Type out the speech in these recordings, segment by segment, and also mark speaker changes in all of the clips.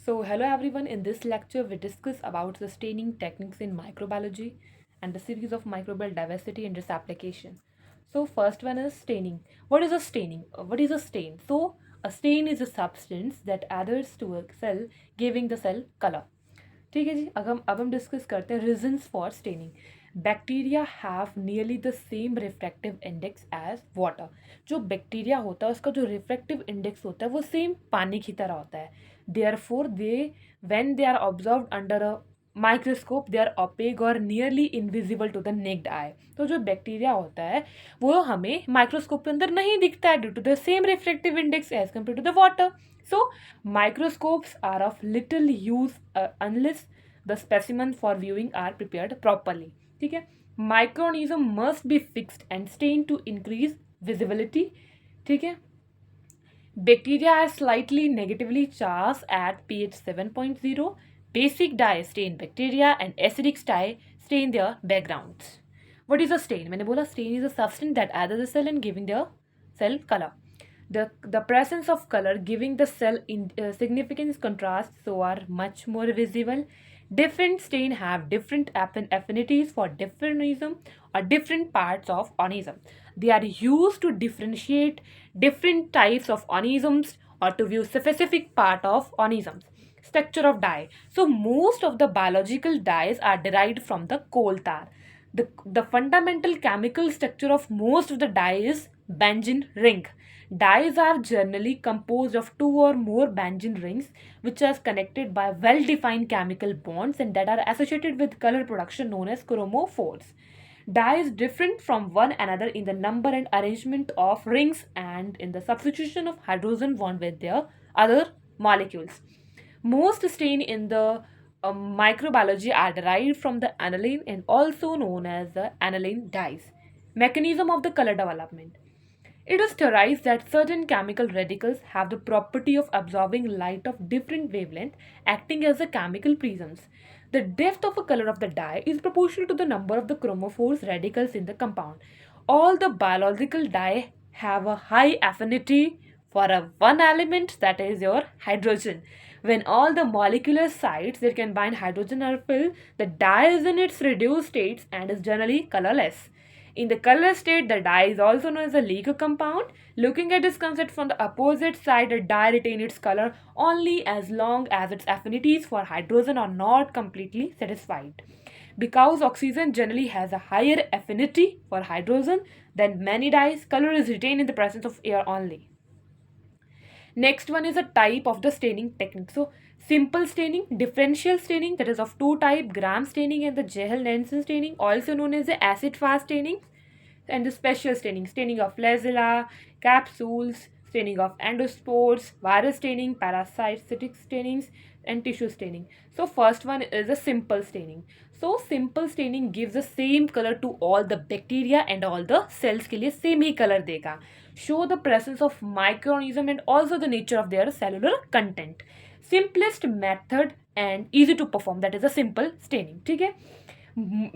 Speaker 1: So, hello everyone. In this lecture, we discuss about the staining techniques in microbiology and the series of microbial diversity and its application. So, first one is staining. What is a staining? What is a stain? So, a stain is a substance that adheres to a cell, giving the cell color. ठीक है जी अब हम discuss करते हैं reasons for staining bacteria have nearly the same refractive index as water जो bacteria होता है उसका जो रिफ्रैक्टिव इंडेक्स होता है वो सेम पानी की तरह होता है therefore they when they are observed under a microscope they are opaque or nearly invisible to the naked eye तो जो बैक्टीरिया होता है वो हमें माइक्रोस्कोप के अंदर नहीं दिखता है due to the same refractive index as compare to the water. So, microscopes are of little use unless the specimen for viewing are prepared properly. ठीक है Microorganism must be fixed and stained to increase visibility. ठीक है Bacteria are slightly negatively charged at pH 7.0. Basic dye stain bacteria and acidic dye stain their backgrounds. What is a stain? मैंने बोला stain is a substance that adds the cell and giving their cell color. The presence of color giving the cell in significant contrast so are much more visible. Different stain have different affinities for different organism or different parts of organism. They are used to differentiate different types of organisms or to view specific part of organisms. Structure of dye. So most of the biological dyes are derived from the coal tar. The fundamental chemical structure of most of the dye is benzene ring. Dyes are generally composed of two or more benzene rings which are connected by well-defined chemical bonds and that are associated with color production known as chromophores. Dye is different from one another in the number and arrangement of rings and in the substitution of hydrogen bond with their other molecules. Most stain in the microbiology are derived from the aniline and also known as the aniline dyes. Mechanism of the color development. It is theorized that certain chemical radicals have the property of absorbing light of different wavelength, acting as the chemical prisms. The depth of a color of the dye is proportional to the number of the chromophores radicals in the compound. All the biological dye have a high affinity for a one element, that is your hydrogen. When all the molecular sites that can bind hydrogen are filled, the dye is in its reduced states and is generally colorless. In the colorless state, the dye is also known as a League compound. Looking at this concept from the opposite side, the dye retains its color only as long as its affinities for hydrogen are not completely satisfied. Because oxygen generally has a higher affinity for hydrogen than many dyes, color is retained in the presence of air only. Next one is a type of the staining technique. So simple staining, differential staining, that is of two type, gram staining and the Ziehl-Neelsen staining, also known as the acid-fast staining, and the special staining, staining of flagella, capsules, staining of endospores, virus staining, parasitic stainings, and tissue staining. So first one is a simple staining. So simple staining gives the same color to all the bacteria and all the cells के लिए same ही color देगा. Show the presence of microorganism and also the nature of their cellular content. Simplest method and easy to perform, that is a simple staining. ठीक है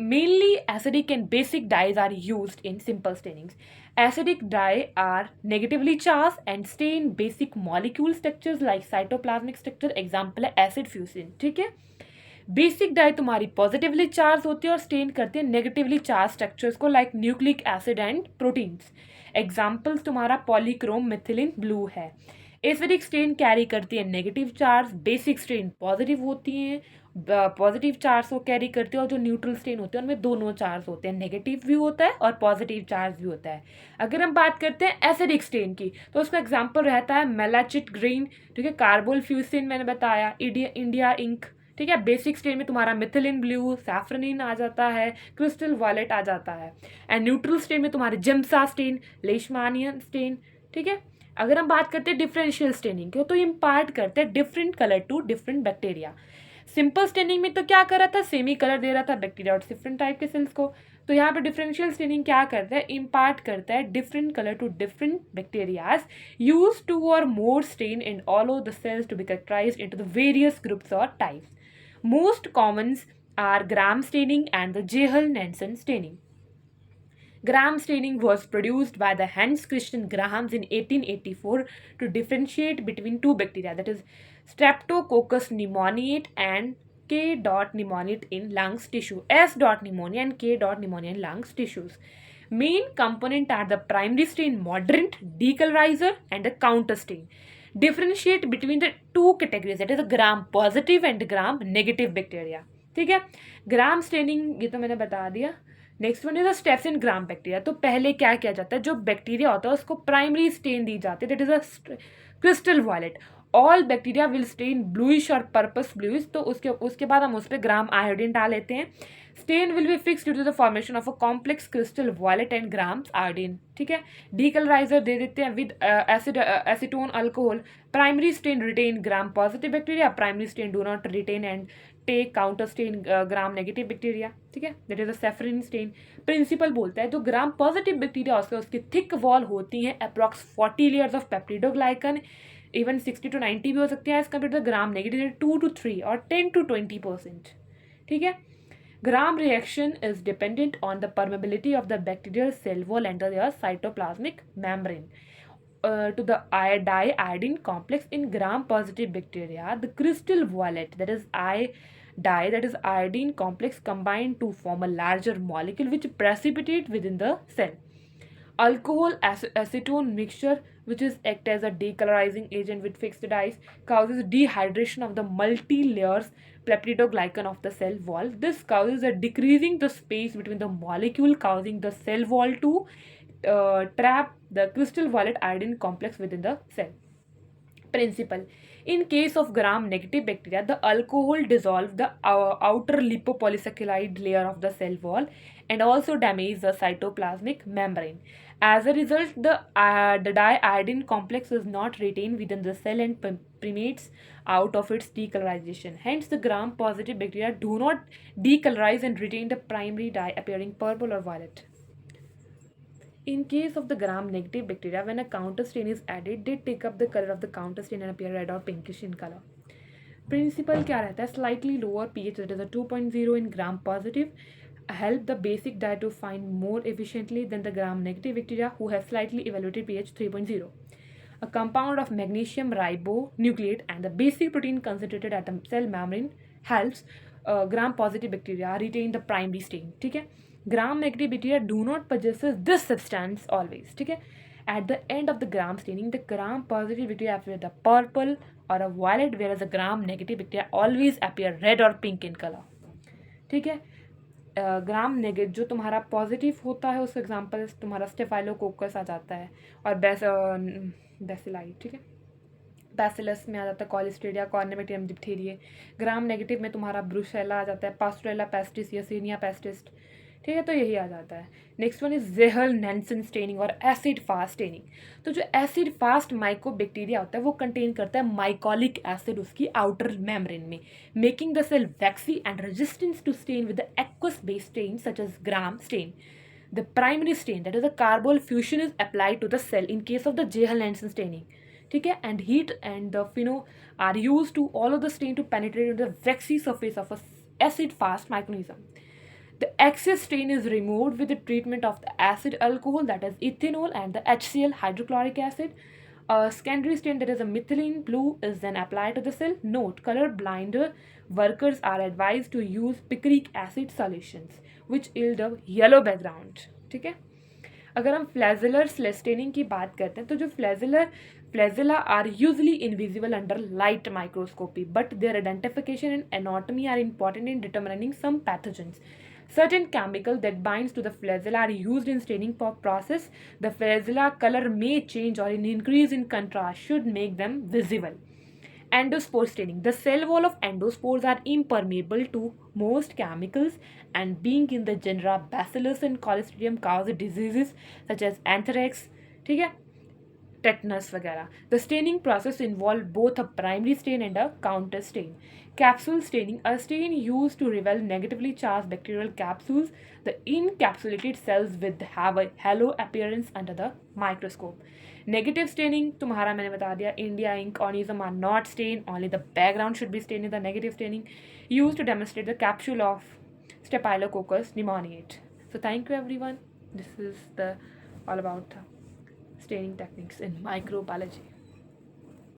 Speaker 1: Mainly acidic and basic dyes are used in simple stainings. Acidic dye are negatively charged and stain basic molecule structures like cytoplasmic structure. Example है acid fusion. ठीक है basic dye तुम्हारी positively charge होती है और stain करती है negatively charge structures को like nucleic acid and proteins. Examples तुम्हारा पॉलीक्रोम मिथिलिन ब्लू है. एसिडिक स्टेन कैरी करती है negative charge, basic stain positive होती हैं, पॉजिटिव चार्ज को कैरी करती है और जो न्यूट्रल स्टेन होते हैं उनमें दोनों चार्ज होते हैं, नेगेटिव भी होता है और पॉजिटिव चार्ज भी होता है. अगर हम बात करते हैं एसिडिक स्टेन की तो उसका एग्जाम्पल रहता है मेलाचिट ग्रीन. ठीक है कार्बोलफ्यूसिन मैंने बताया, इंडिया इंक. ठीक है बेसिक स्टेन में तुम्हारा मिथिलिन ब्लू, सैफ्रनिन आ जाता है, क्रिस्टल वॉलेट आ जाता है. एंड न्यूट्रल स्टेन में तुम्हारे जिम्सा स्टेन, लेशमानियन स्टेन. ठीक है अगर हम बात करते हैं डिफरेंशियल स्टेनिंग की तो इम्पार्ट करते हैं different colour to different bacteria. Simple staining में तो क्या कर रहा था, सेम ही कलर दे रहा था बैक्टीरिया और डिफरेंट टाइप के सेल्स को. तो यहाँ पे डिफरेंशियल स्टेनिंग क्या करता है, इम्पार्ट करता है different colour to different bacterias, use two or more stain and allow the cells to be characterised into the various groups और types. Most commons are gram staining and the Ziehl-Neelsen staining. Gram staining was produced by the Hans Christian Grahams in 1884 to differentiate between two bacteria, that is Streptococcus pneumoniae and K. pneumoniae in lungs tissue, S. pneumonia and K. pneumonia in lungs tissues. Main component are the primary strain moderate, decolorizer and the counter strain. Differentiate between the two categories, that is a gram positive and gram negative bacteria. ठीक है, gram staining ये तो मैंने बता दिया. Next one is the steps in gram bacteria. तो पहले क्या किया जाता है, जो बैक्टीरिया होता है उसको प्राइमरी स्टेन दी जाती है, that is a crystal violet. All bacteria will stain bluish और पर्पस ब्लूइश. तो उसके बाद हम उस पर ग्राम आयोडीन डाल लेते हैं. Stain will be fix due to the formation of a complex crystal violet and Gram iodine. ठीक है, डीकलराइजर दे देते हैं with acetone alcohol. Primary stain retain Gram positive bacteria, primary stain do not retain and take counter stain Gram negative bacteria. ठीक है, that is a safranin stain. Principal बोलता है जो ग्राम पॉजिटिव बैक्टीरिया होते हैं उसकी थिक वॉल होती हैं approx 40 layers of peptidoglycan, even 60 to 90 भी हो सकती है as compare to the Gram negative 2 to 3 और 10 to 20%. ठीक है, gram reaction is dependent on the permeability of the bacterial cell wall and their cytoplasmic membrane. To the iodine complex in gram positive bacteria, the crystal violet, that is iodine complex combine to form a larger molecule which precipitate within the cell. Alcohol acetone mixture, which is act as a decolorizing agent with fixed dyes, causes dehydration of the multi-layers peptidoglycan of the cell wall. This causes a decreasing the space between the molecule, causing the cell wall to trap the crystal violet iodine complex within the cell. Principle: in case of gram negative bacteria, the alcohol dissolves the outer lipopolysaccharide layer of the cell wall and also damages the cytoplasmic membrane. As a result, the diiodine complex is not retained within the cell and permeates out of its decolorization. Hence, the gram positive bacteria do not decolorize and retain the primary dye appearing purple or violet. In case of the gram negative bacteria, when a counter stain is added, they take up the color of the counter stain and appear red or pinkish in color. Principle क्या रहता है, slightly lower pH, that is a 2.0 in gram positive, help the basic dye to find more efficiently than the gram negative bacteria who have slightly elevated pH 3.0. A compound of magnesium ribonucleate and the basic protein concentrated at the cell membrane helps gram positive bacteria retain the primary stain. ठीक है, gram negative bacteria do not possess this substance always. ठीक है, at the end of the gram staining, the gram positive bacteria appear the purple or a violet, whereas the gram negative bacteria always appear red or pink in color. ठीक है, gram negative जो तुम्हारा positive होता है उसका example तुम्हारा staphylococcus आ जाता है और बेसिलाई. ठीक है, बैसिलस में आ जाता है कॉलिस्ट्रेडिया, कॉर्नेमेटियम डिप्थीरिया. ग्राम नेगेटिव में तुम्हारा ब्रुसेला आ जाता है, पास्टोरेला पेस्टिस, यसेनिया पेस्टिस. ठीक है, तो यही आ जाता है. नेक्स्ट वन इज ज़ीहल-नेल्सन स्टेनिंग और एसिड फास्ट स्टेनिंग. तो जो एसिड फास्ट माइकोबैक्टीरिया होता है वो कंटेन करता है माइकोलिक एसिड उसकी आउटर मेम्ब्रेन में, making the cell waxy and resistance to stain with the aqueous based stain such as Gram stain. The primary stain, that is the carbolfuchsin, is applied to the cell in case of the Ziehl-Neelsen staining. ठीक है, and heat and the are used to allow the stain to penetrate into the waxy surface of a acid fast microorganism. The excess stain is removed with the treatment of the acid alcohol, that is ethanol, and the HCl hydrochloric acid. A secondary stain, that is a methylene blue, is then applied to the cell. Note: color blind workers are advised to use picric acid solutions which yield a yellow background. ठीक है, अगर हम फ्लैजेलर staining की बात करते हैं तो जो flagella are usually invisible under light microscopy, but their identification and anatomy are important in determining some pathogens. Certain chemical that binds to the flagella are used in staining process. The flagella color may change or an increase in contrast should make them visible. Endospore staining. The cell wall of endospores are impermeable to most chemicals and being in the genera Bacillus and Clostridium cause diseases such as anthrax, ठीक है, tetanus वगैरह. The staining process involves both a primary stain and a counter stain. Capsule staining, a stain used to reveal negatively charged bacterial capsules. The encapsulated cells with have a halo appearance under the microscope. Negative staining, तुम्हारा मैंने बता दिया, India ink organisms are not stained, only the background should be stained in the negative staining, used to demonstrate the capsule of Staphylococcus pneumoniae. So thank you everyone. This is all about staining techniques in microbiology.